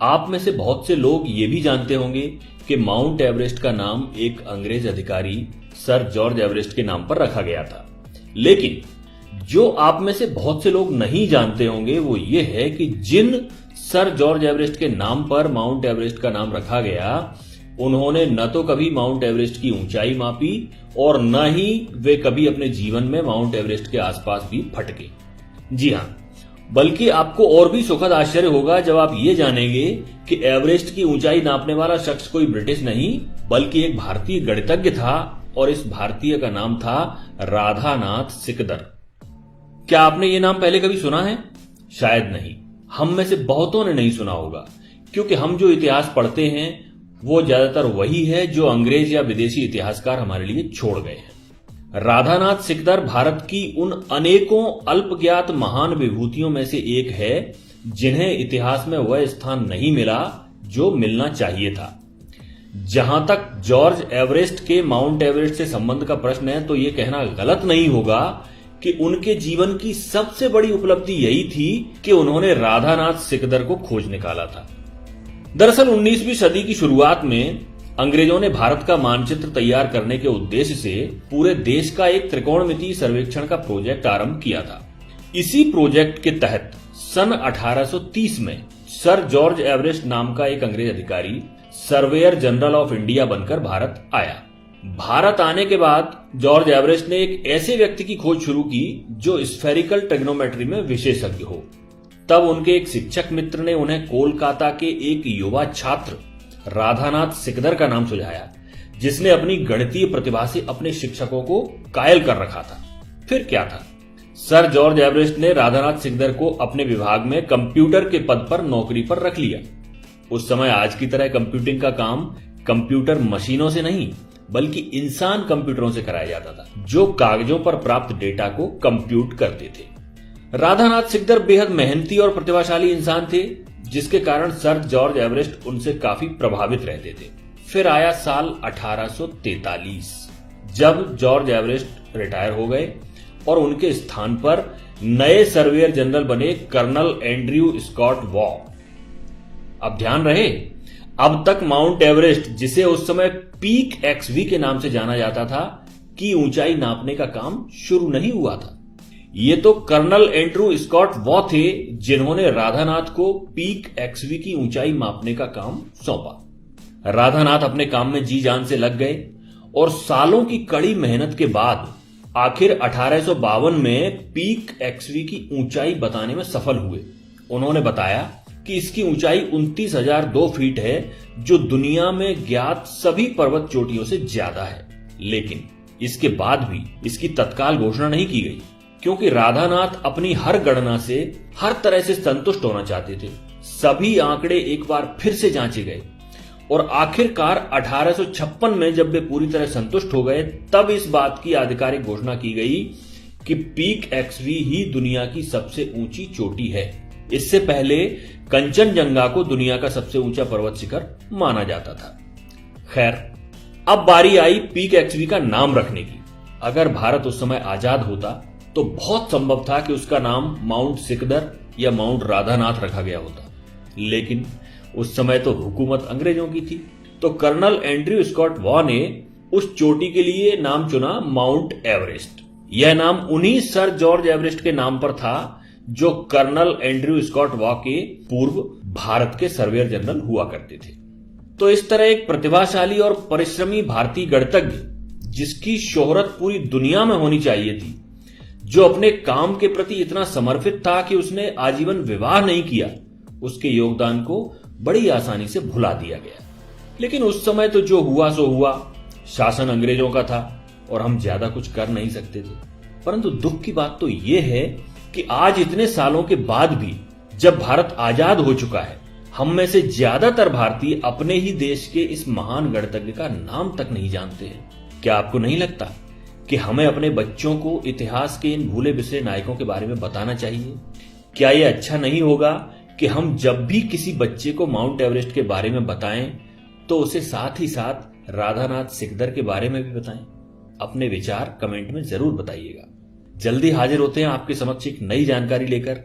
आप में से बहुत से लोग ये भी जानते होंगे कि माउंट एवरेस्ट का नाम एक अंग्रेज अधिकारी सर जॉर्ज एवरेस्ट के नाम पर रखा गया था। लेकिन जो आप में से बहुत से लोग नहीं जानते होंगे वो ये है कि जिन सर जॉर्ज एवरेस्ट के नाम पर माउंट एवरेस्ट का नाम रखा गया, उन्होंने न तो कभी माउंट एवरेस्ट की ऊंचाई मापी और न ही वे कभी अपने जीवन में माउंट एवरेस्ट के आसपास भी फटके। जी हां, बल्कि आपको और भी सुखद आश्चर्य होगा जब आप ये जानेंगे कि एवरेस्ट की ऊंचाई नापने वाला शख्स कोई ब्रिटिश नहीं बल्कि एक भारतीय गणितज्ञ था और इस भारतीय का नाम था राधानाथ सिकदर। क्या आपने ये नाम पहले कभी सुना है? शायद नहीं। हम में से बहुतों ने नहीं सुना होगा क्योंकि हम जो इतिहास पढ़ते हैं वो ज्यादातर वही है जो अंग्रेज या विदेशी इतिहासकार हमारे लिए छोड़ गए हैं। राधानाथ सिकदर भारत की उन अनेकों अल्पज्ञात महान विभूतियों में से एक है जिन्हें इतिहास में वह स्थान नहीं मिला जो मिलना चाहिए था। जहां तक जॉर्ज एवरेस्ट के माउंट एवरेस्ट से संबंध का प्रश्न है तो यह कहना गलत नहीं होगा कि उनके जीवन की सबसे बड़ी उपलब्धि यही थी कि उन्होंने राधानाथ सिकदर को खोज निकाला था। दरअसल 19वीं सदी की शुरुआत में अंग्रेजों ने भारत का मानचित्र तैयार करने के उद्देश्य से पूरे देश का एक त्रिकोणमितीय सर्वेक्षण का प्रोजेक्ट आरंभ किया था। इसी प्रोजेक्ट के तहत सन 1830 में सर जॉर्ज एवरेस्ट नाम का एक अंग्रेज अधिकारी सर्वेयर जनरल ऑफ इंडिया बनकर भारत आया। भारत आने के बाद जॉर्ज एवरेस्ट ने एक ऐसे व्यक्ति की खोज शुरू की जो स्फेरिकल ट्रिग्नोमेट्री में विशेषज्ञ हो। तब उनके एक शिक्षक मित्र ने उन्हें कोलकाता के एक युवा छात्र राधानाथ सिकदर का नाम सुझाया, जिसने अपनी गणितीय प्रतिभा से अपने शिक्षकों को कायल कर रखा था। फिर क्या था, सर जॉर्ज एवरेस्ट ने राधानाथ सिकदर को अपने विभाग में कंप्यूटर के पद पर नौकरी पर रख लिया। उस समय आज की तरह कंप्यूटिंग का काम कंप्यूटर मशीनों से नहीं बल्कि इंसान कंप्यूटरों से कराया जाता था, जो कागजों पर प्राप्त डेटा को कंप्यूट करते थे। राधानाथ सिकदर बेहद मेहनती और प्रतिभाशाली इंसान थे, जिसके कारण सर जॉर्ज एवरेस्ट उनसे काफी प्रभावित रहते थे। फिर आया साल 1843, जब जॉर्ज एवरेस्ट रिटायर हो गए और उनके स्थान पर नए सर्वेयर जनरल बने कर्नल एंड्रयू स्कॉट वॉ। अब ध्यान रहे, अब तक माउंट एवरेस्ट, जिसे उस समय पीक एक्सवी के नाम से जाना जाता था, की ऊंचाई नापने का काम शुरू नहीं हुआ था। ये तो कर्नल एंड्रयू स्कॉट वॉ थे जिन्होंने राधानाथ को पीक एक्सवी की ऊंचाई मापने का काम सौंपा। राधानाथ अपने काम में जी जान से लग गए और सालों की कड़ी मेहनत के बाद आखिर 1852 में पीक एक्सवी की ऊंचाई बताने में सफल हुए। उन्होंने बताया कि इसकी ऊंचाई 29,002 फीट है, जो दुनिया में ज्ञात सभी पर्वत चोटियों से ज्यादा है। लेकिन इसके बाद भी इसकी तत्काल घोषणा नहीं की गई क्योंकि राधानाथ अपनी हर गणना से हर तरह से संतुष्ट होना चाहते थे। सभी आंकड़े एक बार फिर से जांचे गए और आखिरकार 1856 में जब वे पूरी तरह संतुष्ट हो गए, तब इस बात की आधिकारिक घोषणा की गई कि पीक एक्सवी ही दुनिया की सबसे ऊंची चोटी है। इससे पहले कंचनजंगा को दुनिया का सबसे ऊंचा पर्वत शिखर माना जाता था। खैर, अब बारी आई पीक एक्सवी का नाम रखने की। अगर भारत उस समय आजाद होता तो बहुत संभव था कि उसका नाम माउंट सिकदर या माउंट राधानाथ रखा गया होता, लेकिन उस समय तो हुकूमत अंग्रेजों की थी। तो कर्नल एंड्रयू स्कॉट वॉ ने उस चोटी के लिए नाम चुना माउंट एवरेस्ट। यह नाम उन्हीं सर जॉर्ज एवरेस्ट के नाम पर था जो कर्नल एंड्रयू स्कॉट वॉ के पूर्व भारत के सर्वेयर जनरल हुआ करते थे। तो इस तरह एक प्रतिभाशाली और परिश्रमी भारतीय गणितज्ञ, जिसकी शोहरत पूरी दुनिया में होनी चाहिए थी, जो अपने काम के प्रति इतना समर्पित था कि उसने आजीवन विवाह नहीं किया, उसके योगदान को बड़ी आसानी से भुला दिया गया। लेकिन उस समय तो जो हुआ सो हुआ, शासन अंग्रेजों का था और हम ज्यादा कुछ कर नहीं सकते थे। परंतु दुख की बात तो यह है कि आज इतने सालों के बाद भी जब भारत आजाद हो चुका है, हम में से ज्यादातर भारतीय अपने ही देश के इस महान गणितज्ञ का नाम तक नहीं जानते हैं। क्या आपको नहीं लगता कि हमें अपने बच्चों को इतिहास के इन भूले बिसरे नायकों के बारे में बताना चाहिए? क्या यह अच्छा नहीं होगा कि हम जब भी किसी बच्चे को माउंट एवरेस्ट के बारे में बताएं तो उसे साथ ही साथ राधानाथ सिकदर के बारे में भी बताएं? अपने विचार कमेंट में जरूर बताइएगा। जल्दी हाजिर होते हैं आपके समक्ष एक नई जानकारी लेकर।